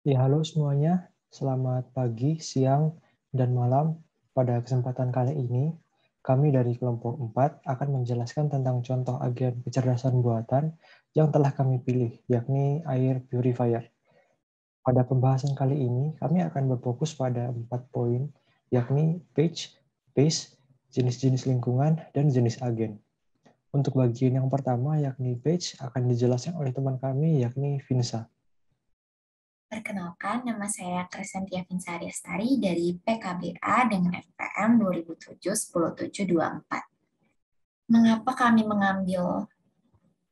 Ya, halo semuanya. Selamat pagi, siang, dan malam. Pada kesempatan kali ini, kami dari kelompok 4 akan menjelaskan tentang contoh agen kecerdasan buatan yang telah kami pilih, yakni air purifier. Pada pembahasan kali ini, kami akan berfokus pada 4 poin, yakni page, pace, jenis-jenis lingkungan, dan jenis agen. Untuk bagian yang pertama, yakni page, akan dijelaskan oleh teman kami, yakni Vinsa. Perkenalkan, nama saya Crescentia Vinsari Astari dari PKBA dengan FPM 2007-10724. Mengapa kami mengambil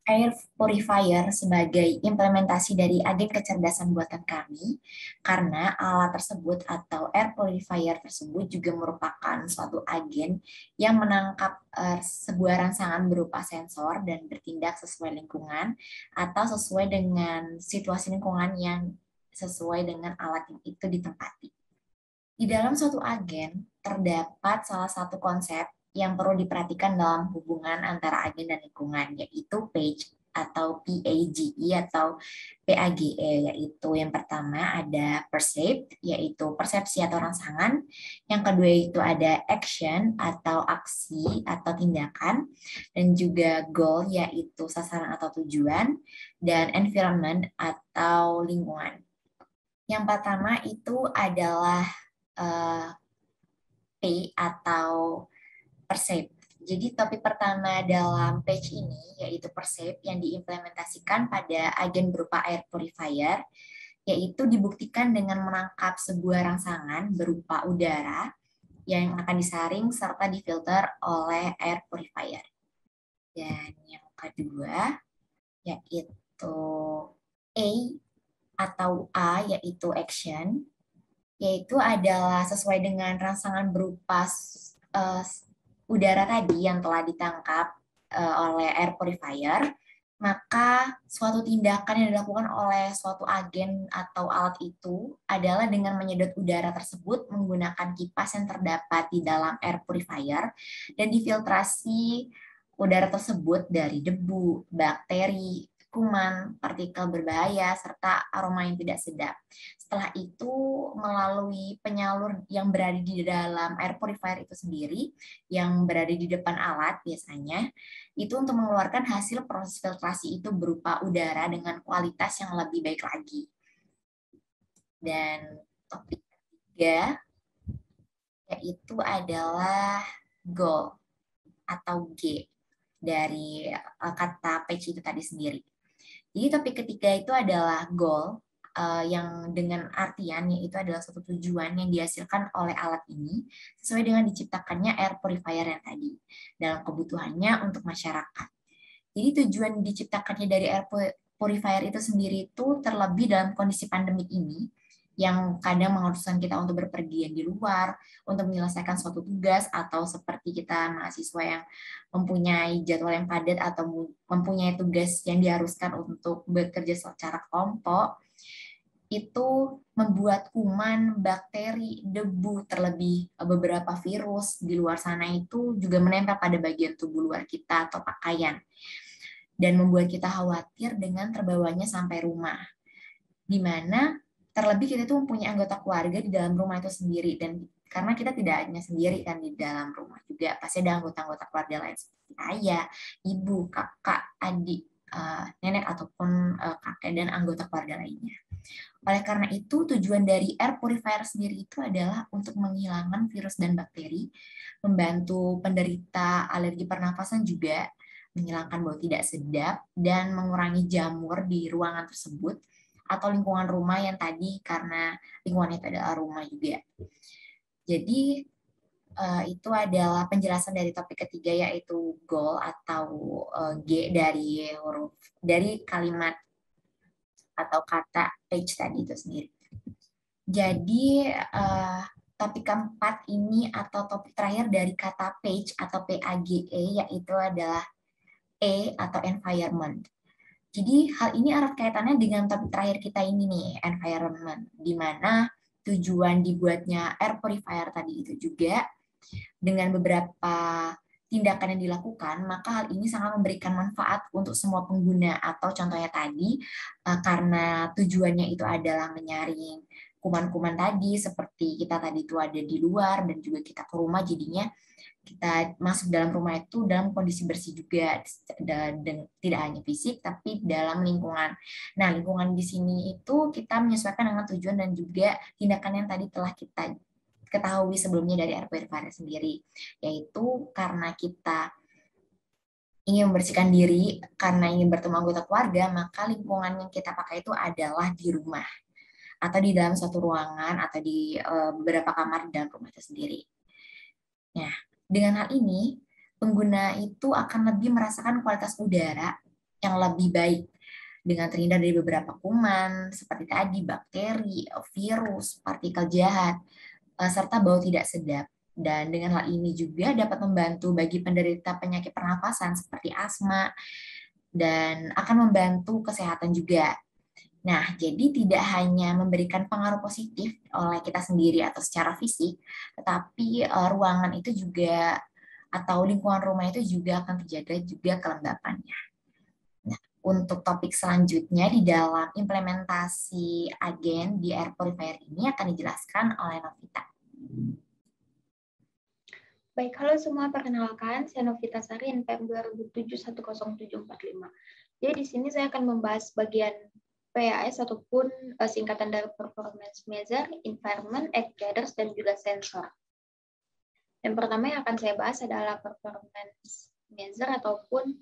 air purifier sebagai implementasi dari agen kecerdasan buatan kami? Karena alat tersebut atau air purifier tersebut juga merupakan suatu agen yang menangkap sebuah rangsangan berupa sensor dan bertindak sesuai lingkungan atau sesuai dengan situasi lingkungan yang sesuai dengan alat yang itu ditempati. Di dalam suatu agen, terdapat salah satu konsep yang perlu diperhatikan dalam hubungan antara agen dan lingkungan, yaitu PAGE atau PAGE atau PAGE, yaitu yang pertama ada perceive, yaitu persepsi atau rangsangan. Yang kedua itu ada action atau aksi atau tindakan, dan juga goal, yaitu sasaran atau tujuan, dan environment atau lingkungan. Yang pertama itu adalah P atau perceive. Jadi topik pertama dalam page ini yaitu perceive yang diimplementasikan pada agen berupa air purifier, yaitu dibuktikan dengan menangkap sebuah rangsangan berupa udara yang akan disaring serta difilter oleh air purifier. Dan yang kedua yaitu A atau A yaitu action, yaitu adalah sesuai dengan rangsangan berupa udara tadi yang telah ditangkap oleh air purifier, maka suatu tindakan yang dilakukan oleh suatu agen atau alat itu adalah dengan menyedot udara tersebut menggunakan kipas yang terdapat di dalam air purifier dan difiltrasi udara tersebut dari debu, bakteri, kuman, partikel berbahaya, serta aroma yang tidak sedap. Setelah itu, melalui penyalur yang berada di dalam air purifier itu sendiri, yang berada di depan alat biasanya, itu untuk mengeluarkan hasil proses filtrasi itu berupa udara dengan kualitas yang lebih baik lagi. Dan topik ketiga, yaitu adalah goal atau G dari kata page itu tadi sendiri. Jadi topik ketiga itu adalah goal, yang dengan artian yaitu adalah suatu tujuan yang dihasilkan oleh alat ini sesuai dengan diciptakannya air purifier yang tadi dalam kebutuhannya untuk masyarakat. Jadi tujuan diciptakannya dari air purifier itu sendiri itu terlebih dalam kondisi pandemik ini yang kadang mengharuskan kita untuk berpergian di luar, untuk menyelesaikan suatu tugas, atau seperti kita mahasiswa yang mempunyai jadwal yang padat atau mempunyai tugas yang diharuskan untuk bekerja secara kelompok, itu membuat kuman, bakteri, debu, terlebih beberapa virus di luar sana itu juga menempel pada bagian tubuh luar kita atau pakaian, dan membuat kita khawatir dengan terbawanya sampai rumah. Di mana terlebih kita tuh mempunyai anggota keluarga di dalam rumah itu sendiri, dan karena kita tidak hanya sendiri kan di dalam rumah juga, pasti ada anggota-anggota keluarga lain seperti ayah, ibu, kakak, adik, nenek ataupun kakek dan anggota keluarga lainnya. Oleh karena itu, tujuan dari air purifier sendiri itu adalah untuk menghilangkan virus dan bakteri, membantu penderita alergi pernafasan juga, menghilangkan bau tidak sedap, dan mengurangi jamur di ruangan tersebut, atau lingkungan rumah yang tadi karena lingkungan itu adalah rumah juga. Jadi itu adalah penjelasan dari topik ketiga yaitu goal atau G dari kalimat atau kata page tadi itu sendiri. Jadi topik keempat ini atau topik terakhir dari kata page atau PAGE yaitu adalah E atau environment. Jadi hal ini erat kaitannya dengan topik terakhir kita ini nih, environment, di mana tujuan dibuatnya air purifier tadi itu juga dengan beberapa tindakan yang dilakukan, maka hal ini sangat memberikan manfaat untuk semua pengguna, atau contohnya tadi, karena tujuannya itu adalah menyaring kuman-kuman tadi, seperti kita tadi itu ada di luar dan juga kita ke rumah, jadinya kita masuk dalam rumah itu dalam kondisi bersih juga, dan tidak hanya fisik tapi dalam lingkungan. Nah, lingkungan di sini itu kita menyesuaikan dengan tujuan dan juga tindakan yang tadi telah kita ketahui sebelumnya dari air purifier sendiri, yaitu karena kita ingin membersihkan diri, karena ingin bertemu anggota keluarga, maka lingkungan yang kita pakai itu adalah di rumah atau di dalam suatu ruangan atau di beberapa kamar di dalam rumah itu sendiri. Nah, dengan hal ini, pengguna itu akan lebih merasakan kualitas udara yang lebih baik dengan terhindar dari beberapa kuman seperti tadi, bakteri, virus, partikel jahat, serta bau tidak sedap. Dan dengan hal ini juga dapat membantu bagi penderita penyakit pernapasan seperti asma dan akan membantu kesehatan juga. Nah, jadi tidak hanya memberikan pengaruh positif oleh kita sendiri atau secara fisik, tetapi ruangan itu juga atau lingkungan rumah itu juga akan terjaga juga kelembapannya. Nah, untuk topik selanjutnya di dalam implementasi agen di air purifier ini akan dijelaskan oleh Novita. Baik, halo semua, perkenalkan, saya Novita Sari, NPM 2007-10745. Jadi di sini saya akan membahas bagian PAS ataupun singkatan dari Performance Measure, Environment, Actuators, dan juga Sensor. Yang pertama yang akan saya bahas adalah Performance Measure ataupun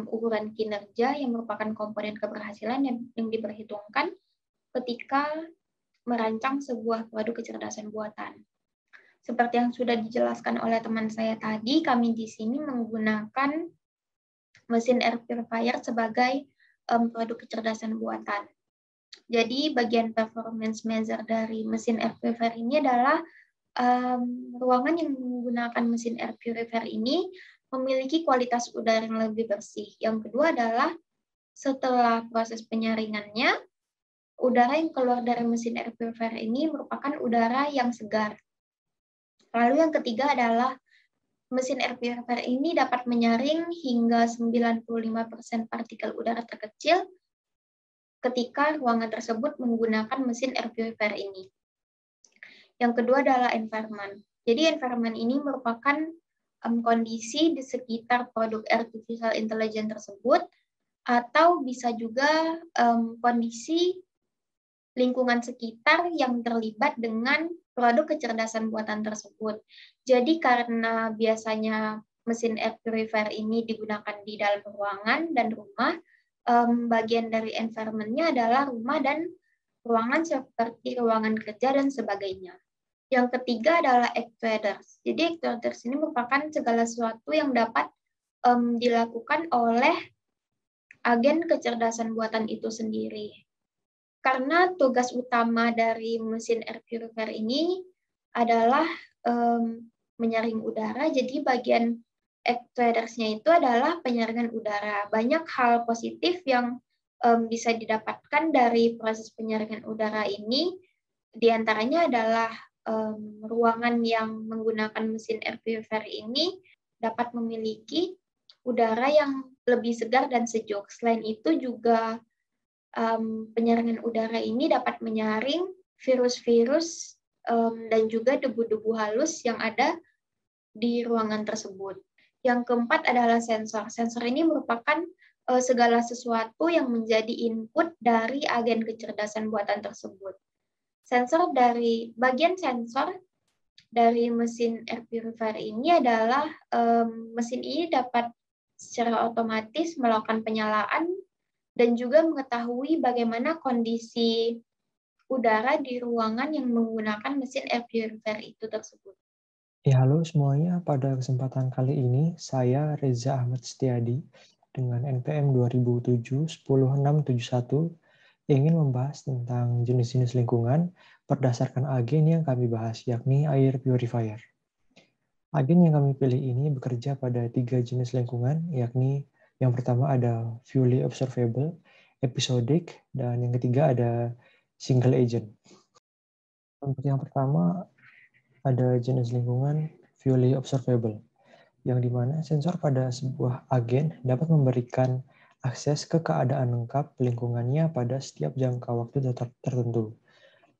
ukuran kinerja yang merupakan komponen keberhasilan yang diperhitungkan ketika merancang sebuah produk kecerdasan buatan. Seperti yang sudah dijelaskan oleh teman saya tadi, kami di sini menggunakan mesin air purifier sebagai produk kecerdasan buatan. Jadi bagian performance measure dari mesin air purifier ini adalah ruangan yang menggunakan mesin air purifier ini memiliki kualitas udara yang lebih bersih. Yang kedua adalah setelah proses penyaringannya, udara yang keluar dari mesin air purifier ini merupakan udara yang segar. Lalu yang ketiga adalah mesin air purifier ini dapat menyaring hingga 95% partikel udara terkecil ketika ruangan tersebut menggunakan mesin air purifier ini. Yang kedua adalah environment. Jadi environment ini merupakan kondisi di sekitar produk artificial intelligence tersebut, atau bisa juga kondisi lingkungan sekitar yang terlibat dengan produk kecerdasan buatan tersebut. Jadi karena biasanya mesin air purifier ini digunakan di dalam ruangan dan rumah, bagian dari environment-nya adalah rumah dan ruangan seperti ruangan kerja dan sebagainya. Yang ketiga adalah actuators. Jadi actuators ini merupakan segala sesuatu yang dapat dilakukan oleh agen kecerdasan buatan itu sendiri. Karena tugas utama dari mesin air purifier ini adalah menyaring udara, jadi bagian actuators-nya itu adalah penyaringan udara. Banyak hal positif yang bisa didapatkan dari proses penyaringan udara ini, diantaranya adalah ruangan yang menggunakan mesin air purifier ini dapat memiliki udara yang lebih segar dan sejuk. Selain itu juga penyaringan udara ini dapat menyaring virus-virus dan juga debu-debu halus yang ada di ruangan tersebut. Yang keempat adalah sensor. Sensor ini merupakan segala sesuatu yang menjadi input dari agen kecerdasan buatan tersebut. Bagian sensor dari mesin air purifier ini adalah mesin ini dapat secara otomatis melakukan penyalaan dan juga mengetahui bagaimana kondisi udara di ruangan yang menggunakan mesin air purifier itu tersebut. Ya, halo semuanya. Pada kesempatan kali ini, saya Reza Ahmad Setiadi dengan NPM 2007-10671 ingin membahas tentang jenis-jenis lingkungan berdasarkan agen yang kami bahas, yakni air purifier. Agen yang kami pilih ini bekerja pada 3 jenis lingkungan, yakni yang pertama ada fully observable, episodic, dan yang ketiga ada single agent. Untuk yang pertama ada jenis lingkungan fully observable. yang dimana sensor pada sebuah agen dapat memberikan akses ke keadaan lengkap lingkungannya pada setiap jangka waktu tertentu,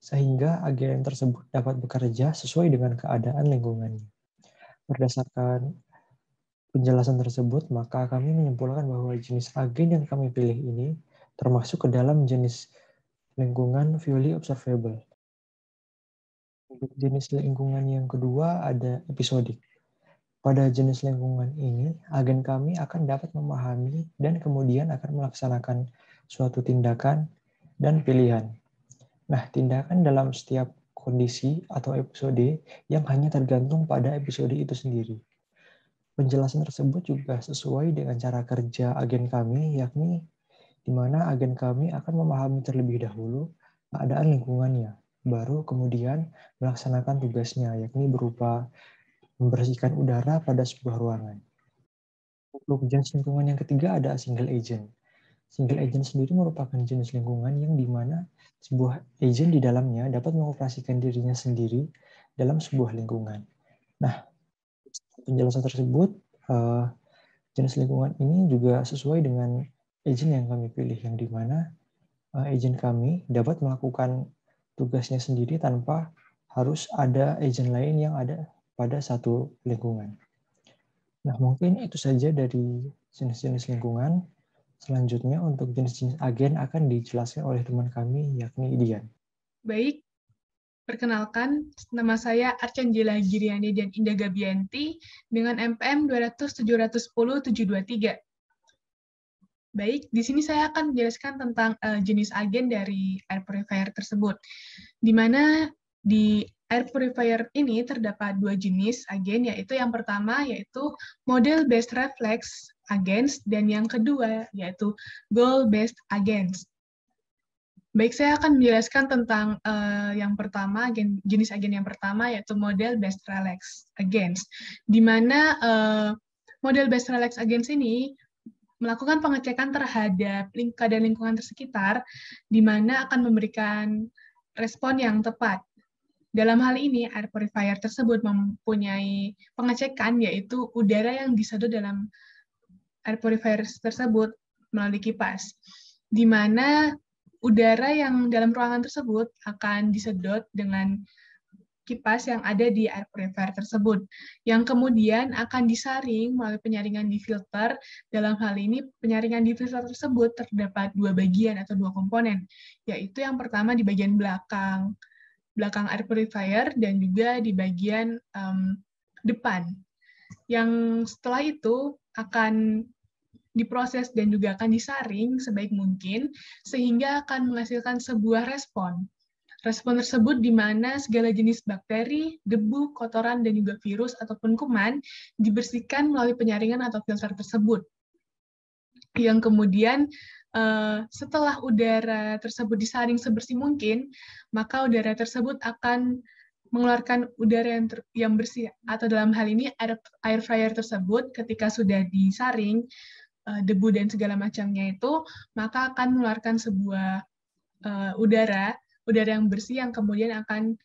sehingga agen tersebut dapat bekerja sesuai dengan keadaan lingkungannya. Berdasarkan penjelasan tersebut, maka kami menyimpulkan bahwa jenis agen yang kami pilih ini termasuk ke dalam jenis lingkungan fully observable. Untuk jenis lingkungan yang kedua ada episodik. Pada jenis lingkungan ini, agen kami akan dapat memahami dan kemudian akan melaksanakan suatu tindakan dan pilihan. Nah, tindakan dalam setiap kondisi atau episode yang hanya tergantung pada episode itu sendiri. Penjelasan tersebut juga sesuai dengan cara kerja agen kami, yakni di mana agen kami akan memahami terlebih dahulu keadaan lingkungannya, baru kemudian melaksanakan tugasnya, yakni berupa membersihkan udara pada sebuah ruangan. Untuk jenis lingkungan yang ketiga ada single agent. Single agent sendiri merupakan jenis lingkungan yang dimana sebuah agent di dalamnya dapat mengoperasikan dirinya sendiri dalam sebuah lingkungan. Nah, penjelasan tersebut, jenis lingkungan ini juga sesuai dengan agent yang kami pilih, yang dimana agent kami dapat melakukan tugasnya sendiri tanpa harus ada agent lain yang ada pada satu lingkungan. Nah, mungkin itu saja dari jenis-jenis lingkungan. Selanjutnya untuk jenis-jenis agen akan dijelaskan oleh teman kami, yakni Dian. Baik, perkenalkan, nama saya Archanjela Giriani dan Indah Gabianti dengan MPM 200710723. Baik, di sini saya akan menjelaskan tentang jenis agen dari air purifier tersebut, di mana di air purifier ini terdapat dua jenis agen, yaitu yang pertama yaitu model based reflex agens dan yang kedua yaitu goal based agens. Baik, saya akan menjelaskan tentang yang pertama, jenis agen yang pertama yaitu model based reflex agens, di mana model based reflex agens ini melakukan pengecekan terhadap keadaan lingkungan tersekitar, di mana akan memberikan respon yang tepat. Dalam hal ini, air purifier tersebut mempunyai pengecekan, yaitu udara yang disedot dalam air purifier tersebut melalui kipas, di mana udara yang dalam ruangan tersebut akan disedot dengan kipas yang ada di air purifier tersebut, yang kemudian akan disaring melalui penyaringan di filter. Dalam hal ini, penyaringan di filter tersebut terdapat dua bagian atau dua komponen, yaitu yang pertama di bagian belakang air purifier dan juga di bagian depan. Yang setelah itu akan diproses dan juga akan disaring sebaik mungkin sehingga akan menghasilkan sebuah respon. Respon tersebut di mana segala jenis bakteri, debu, kotoran, dan juga virus ataupun kuman dibersihkan melalui penyaringan atau filter tersebut. Yang kemudian setelah udara tersebut disaring sebersih mungkin, maka udara tersebut akan mengeluarkan udara yang bersih, atau dalam hal ini air fryer tersebut ketika sudah disaring debu dan segala macamnya itu, maka akan mengeluarkan sebuah udara yang bersih yang kemudian akan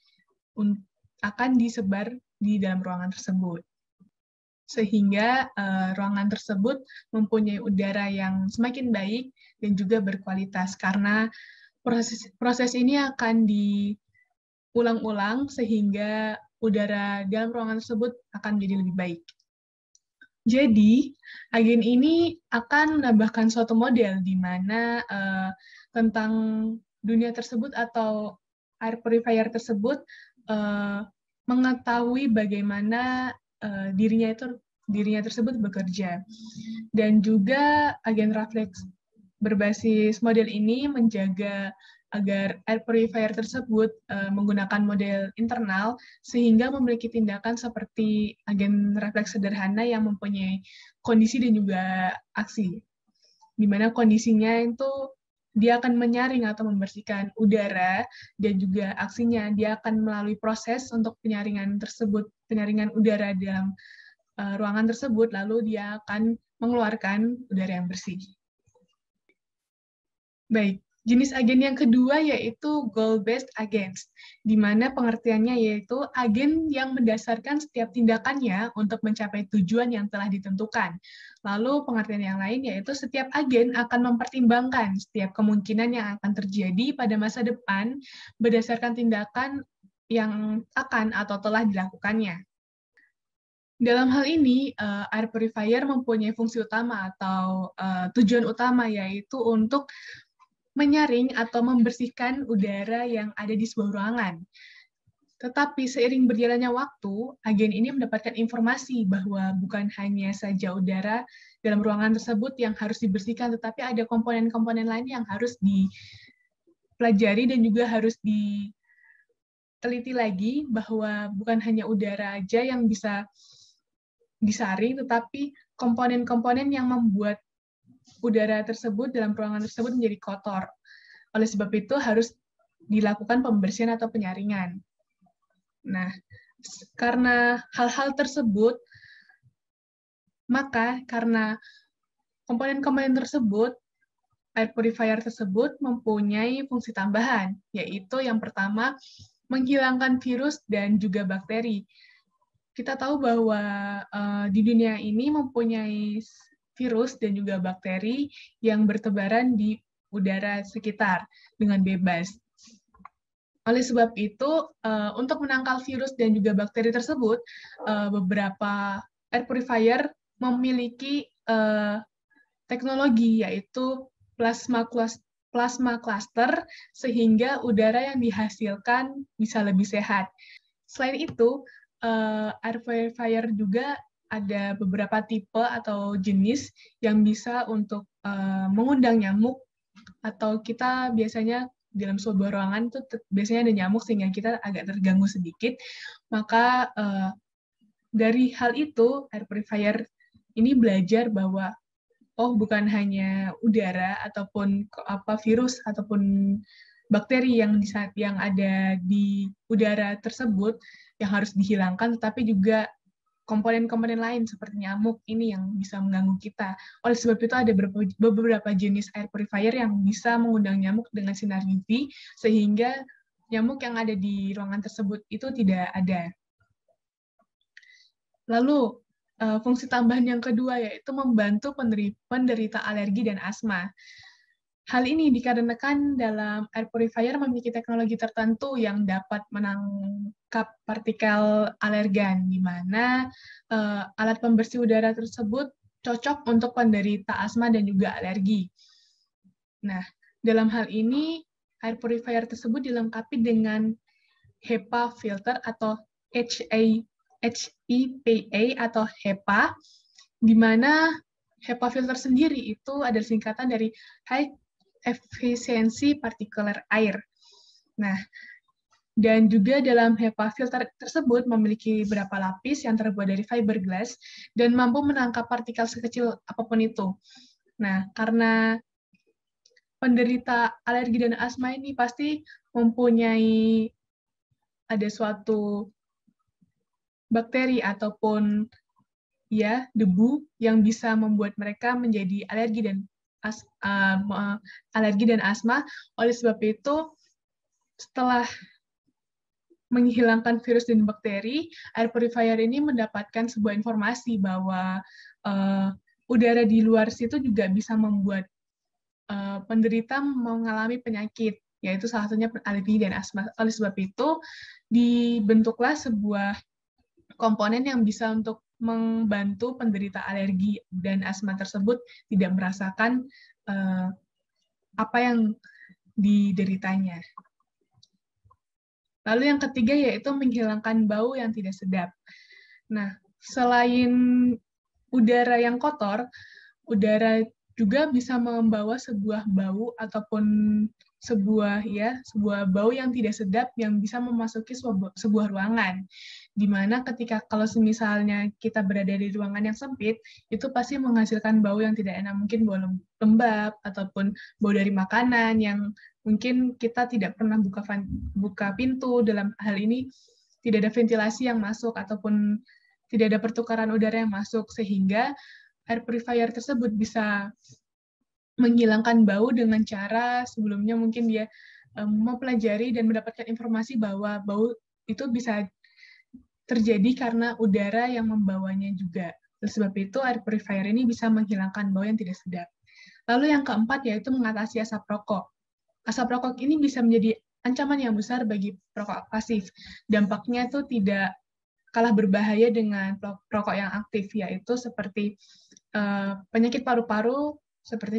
disebar di dalam ruangan tersebut. Sehingga ruangan tersebut mempunyai udara yang semakin baik dan juga berkualitas, karena proses ini akan diulang-ulang sehingga udara dalam ruangan tersebut akan menjadi lebih baik. Jadi, agen ini akan menambahkan suatu model di mana tentang dunia tersebut atau air purifier tersebut mengetahui bagaimana dirinya tersebut bekerja. Dan juga agen reflex berbasis model ini menjaga agar air purifier tersebut menggunakan model internal sehingga memiliki tindakan seperti agen refleks sederhana yang mempunyai kondisi dan juga aksi. Di mana kondisinya itu dia akan menyaring atau membersihkan udara, dan juga aksinya dia akan melalui proses untuk penyaringan udara dalam ruangan tersebut, lalu dia akan mengeluarkan udara yang bersih. Baik, Jenis agen yang kedua yaitu goal-based agents, di mana pengertiannya yaitu agen yang mendasarkan setiap tindakannya untuk mencapai tujuan yang telah ditentukan. Lalu pengertian yang lain yaitu setiap agen akan mempertimbangkan setiap kemungkinan yang akan terjadi pada masa depan berdasarkan tindakan yang akan atau telah dilakukannya. Dalam hal ini, air purifier mempunyai fungsi utama atau tujuan utama yaitu untuk menyaring atau membersihkan udara yang ada di sebuah ruangan. Tetapi seiring berjalannya waktu, agen ini mendapatkan informasi bahwa bukan hanya saja udara dalam ruangan tersebut yang harus dibersihkan, tetapi ada komponen-komponen lain yang harus dipelajari dan juga harus diteliti lagi, bahwa bukan hanya udara aja yang bisa disaring, tetapi komponen-komponen yang membuat udara tersebut dalam ruangan tersebut menjadi kotor. Oleh sebab itu harus dilakukan pembersihan atau penyaringan. Nah, karena hal-hal tersebut, maka karena komponen-komponen tersebut, air purifier tersebut mempunyai fungsi tambahan, yaitu yang pertama, menghilangkan virus dan juga bakteri. Kita tahu bahwa di dunia ini mempunyai virus dan juga bakteri yang bertebaran di udara sekitar dengan bebas. Oleh sebab itu, untuk menangkal virus dan juga bakteri tersebut, beberapa air purifier memiliki teknologi, yaitu plasma cluster, sehingga udara yang dihasilkan bisa lebih sehat. Selain itu, air purifier juga ada beberapa tipe atau jenis yang bisa untuk mengundang nyamuk, atau kita biasanya dalam sebuah ruangan itu biasanya ada nyamuk sehingga kita agak terganggu sedikit. Maka dari hal itu, air purifier ini belajar bahwa bukan hanya udara ataupun virus ataupun bakteri yang ada di udara tersebut yang harus dihilangkan, tetapi juga komponen-komponen lain seperti nyamuk ini yang bisa mengganggu kita. Oleh sebab itu ada beberapa jenis air purifier yang bisa mengundang nyamuk dengan sinar UV, sehingga nyamuk yang ada di ruangan tersebut itu tidak ada. Lalu, fungsi tambahan yang kedua yaitu membantu penderita alergi dan asma. Hal ini dikarenakan dalam air purifier memiliki teknologi tertentu yang dapat menangkap partikel alergan, di mana alat pembersih udara tersebut cocok untuk penderita asma dan juga alergi. Nah, dalam hal ini, air purifier tersebut dilengkapi dengan HEPA filter atau HEPA atau HEPA, di mana HEPA filter sendiri itu adalah singkatan dari High Efficiency Particulate Air. Nah, dan juga dalam HEPA filter tersebut memiliki beberapa lapis yang terbuat dari fiberglass dan mampu menangkap partikel sekecil apapun itu. Nah, karena penderita alergi dan asma ini pasti mempunyai ada suatu bakteri ataupun debu yang bisa membuat mereka menjadi alergi dan asma. Oleh sebab itu, setelah menghilangkan virus dan bakteri, air purifier ini mendapatkan sebuah informasi bahwa udara di luar situ juga bisa membuat penderita mengalami penyakit, yaitu salah satunya alergi dan asma. Oleh sebab itu, dibentuklah sebuah komponen yang bisa untuk membantu penderita alergi dan asma tersebut tidak merasakan apa yang dideritanya. Lalu yang ketiga yaitu menghilangkan bau yang tidak sedap. Nah, selain udara yang kotor, udara juga bisa membawa sebuah bau ataupun sebuah bau yang tidak sedap yang bisa memasuki sebuah ruangan. Di mana kalau misalnya kita berada di ruangan yang sempit, itu pasti menghasilkan bau yang tidak enak, mungkin bau lembab ataupun bau dari makanan yang mungkin kita tidak pernah buka pintu. Dalam hal ini tidak ada ventilasi yang masuk ataupun tidak ada pertukaran udara yang masuk, sehingga air purifier tersebut bisa menghilangkan bau dengan cara sebelumnya mungkin dia mempelajari dan mendapatkan informasi bahwa bau itu bisa terjadi karena udara yang membawanya juga. Oleh sebab itu, air purifier ini bisa menghilangkan bau yang tidak sedap. Lalu yang keempat yaitu mengatasi asap rokok. Asap rokok ini bisa menjadi ancaman yang besar bagi perokok pasif. Dampaknya itu tidak kalah berbahaya dengan perokok yang aktif, yaitu seperti penyakit paru-paru, seperti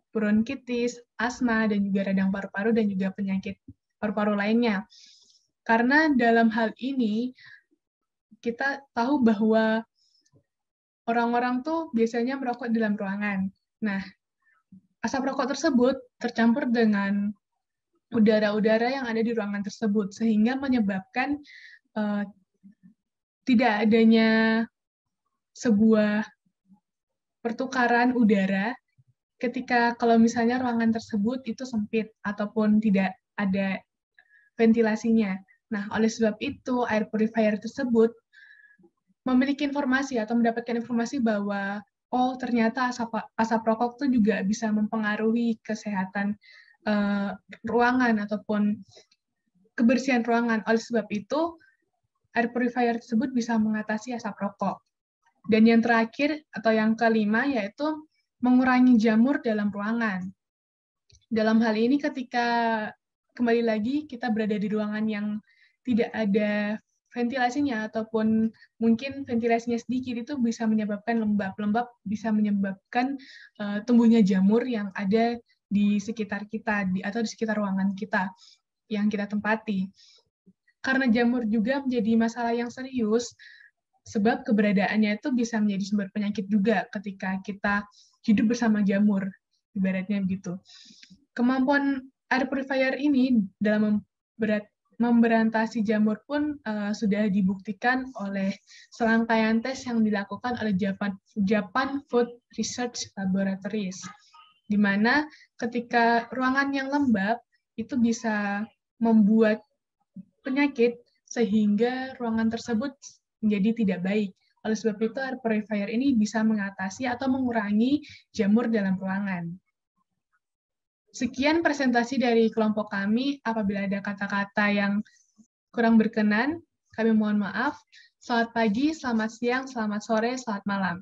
bronkitis, asma, dan juga radang paru-paru, dan juga penyakit paru-paru lainnya. Karena dalam hal ini, kita tahu bahwa orang-orang tuh biasanya merokok di dalam ruangan. Nah, asap rokok tersebut tercampur dengan udara-udara yang ada di ruangan tersebut, sehingga menyebabkan tidak adanya sebuah pertukaran udara ketika kalau misalnya ruangan tersebut itu sempit ataupun tidak ada ventilasinya. Nah, oleh sebab itu, air purifier tersebut memiliki informasi atau mendapatkan informasi bahwa, oh ternyata asap rokok itu juga bisa mempengaruhi kesehatan ruangan ataupun kebersihan ruangan. Oleh sebab itu, air purifier tersebut bisa mengatasi asap rokok. Dan yang terakhir atau yang kelima yaitu mengurangi jamur dalam ruangan. Dalam hal ini ketika kembali lagi kita berada di ruangan yang tidak ada ventilasinya ataupun mungkin ventilasinya sedikit, itu bisa menyebabkan lembab. Lembab bisa menyebabkan tumbuhnya jamur yang ada di sekitar kita atau di sekitar ruangan kita yang kita tempati. Karena jamur juga menjadi masalah yang serius, sebab keberadaannya itu bisa menjadi sumber penyakit juga ketika kita hidup bersama jamur, ibaratnya begitu. Kemampuan air purifier ini dalam memberantasi jamur pun sudah dibuktikan oleh serangkaian tes yang dilakukan oleh Japan Food Research Laboratories, di mana ketika ruangan yang lembab itu bisa membuat penyakit sehingga ruangan tersebut menjadi tidak baik. Oleh sebab itu, air purifier ini bisa mengatasi atau mengurangi jamur dalam ruangan. Sekian presentasi dari kelompok kami. Apabila ada kata-kata yang kurang berkenan, kami mohon maaf. Selamat pagi, selamat siang, selamat sore, selamat malam.